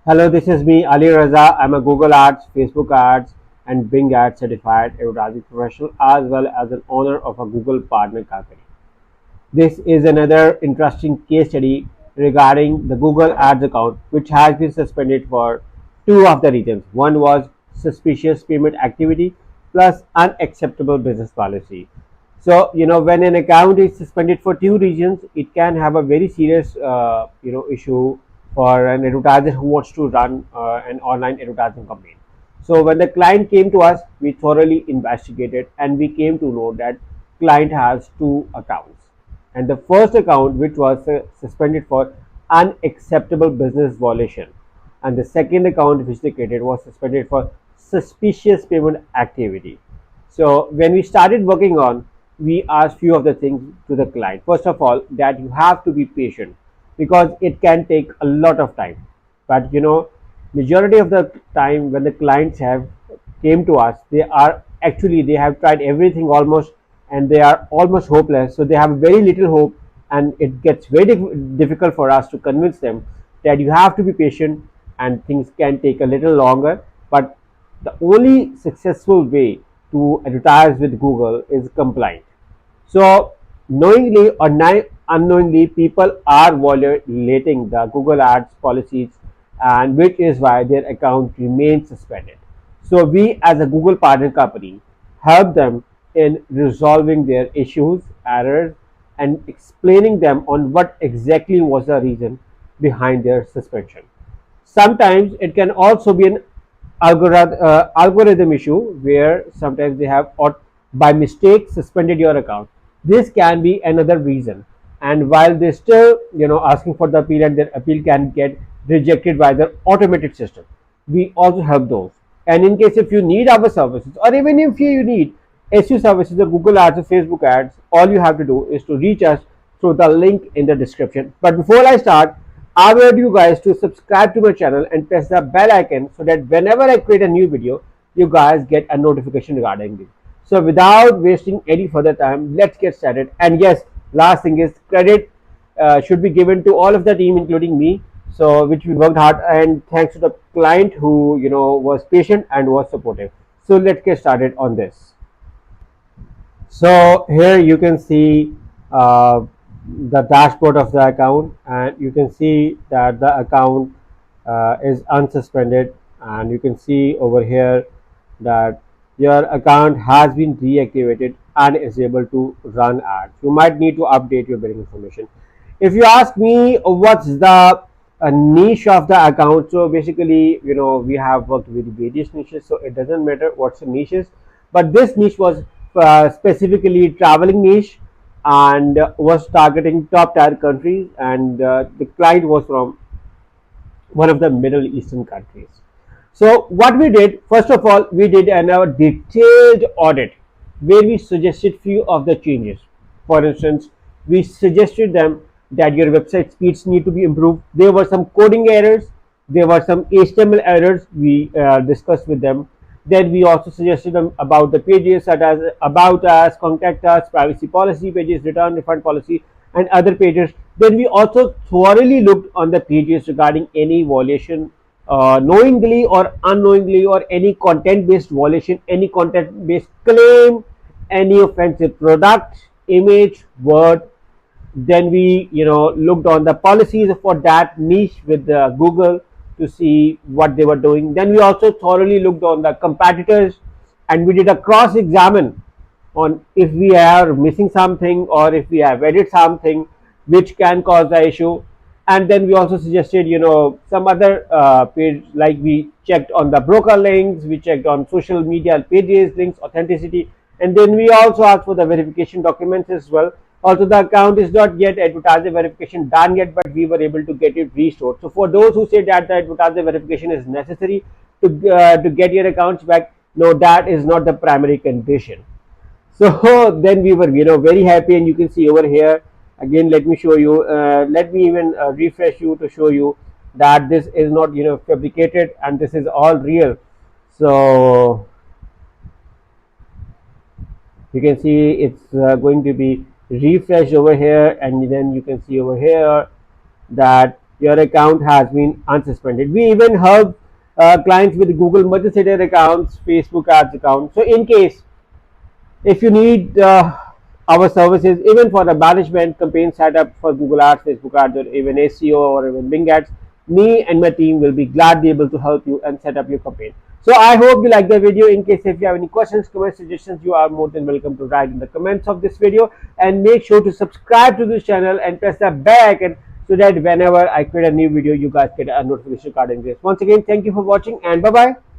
Hello, this is me, Ali Raza. I'm a Google Ads, Facebook Ads, and Bing Ads certified advertising professional, as well as an owner of a Google partner company. This is another interesting case study regarding the Google Ads account, which has been suspended for two of the reasons. One was suspicious payment activity plus unacceptable business policy. So, when an account is suspended for two reasons, it can have a very serious, issue for an advertiser who wants to run an online advertising campaign. So, when the client came to us, we thoroughly investigated and we came to know that client has two accounts, and the first account which was suspended for unacceptable business violation, and the second account which they created was suspended for suspicious payment activity. So when we started working on, we asked few of the things to the client. First of all, that you have to be patient because it can take a lot of time. But majority of the time when the clients have came to us, they have tried everything almost, and they are almost hopeless. So they have very little hope, and it gets very difficult for us to convince them that you have to be patient and things can take a little longer. But the only successful way to advertise with Google is compliant. So, knowingly or unknowingly, people are violating the Google Ads policies, and which is why their account remains suspended. So, we as a Google partner company help them in resolving their issues, errors, and explaining them on what exactly was the reason behind their suspension. Sometimes it can also be an algorithm issue where sometimes they have or by mistake suspended your account. This can be another reason, and while they still asking for the appeal, and their appeal can get rejected by the automated system, we also help those. And in case if you need our services, or even if you need SU services or Google Ads or Facebook Ads, all you have to do is to reach us through the link in the description. But before I start, I urge you guys to subscribe to my channel and press the bell icon so that whenever I create a new video, you guys get a notification regarding it. So without wasting any further time, let's get started. And yes, last thing is credit should be given to all of the team, including me. So which we worked hard, and thanks to the client who was patient and was supportive. So let's get started on this. So here you can see the dashboard of the account, and you can see that the account is unsuspended, and you can see over here that your account has been deactivated and is able to run ads. You might need to update your billing information. If you ask me what's the niche of the account, so basically we have worked with various niches, so it doesn't matter what's the niches, but this niche was specifically traveling niche, and was targeting top tier countries, and the client was from one of the Middle Eastern countries. So what we did, first of all, we did an detailed audit where we suggested few of the changes. For instance, we suggested them that your website speeds need to be improved. There were some coding errors, there were some HTML errors we discussed with them. Then we also suggested them about the pages such as about us, contact us, privacy policy pages, return refund policy, and other pages. Then we also thoroughly looked on the pages regarding any violation, knowingly or unknowingly, or any content based violation, any content based claim, any offensive product, image, word. Then we looked on the policies for that niche with Google to see what they were doing. Then we also thoroughly looked on the competitors, and we did a cross examine on if we are missing something or if we have added something which can cause the issue. And then we also suggested some other page, like we checked on the broker links, we checked on social media pages links authenticity, and then we also asked for the verification documents as well. Also, the account is not yet advertiser verification done yet, but we were able to get it restored. So for those who say that the advertiser verification is necessary to get your accounts back, no, that is not the primary condition. So then we were very happy, and you can see over here again, let me show you, let me even refresh you to show you that this is not fabricated, and this is all real. So you can see it's going to be refreshed over here, and then you can see over here that your account has been unsuspended. We even help clients with Google multi-sited accounts, Facebook ads accounts. So in case if you need our services, even for the management campaign setup for Google Ads, Facebook Ads, or even SEO or even Bing Ads, me and my team will be gladly able to help you and set up your campaign. So I hope you like the video. In case if you have any questions, comments, suggestions, you are more than welcome to write in the comments of this video. And make sure to subscribe to this channel and press the bell icon so that whenever I create a new video, you guys get a notification card in this. Once again, thank you for watching and bye bye.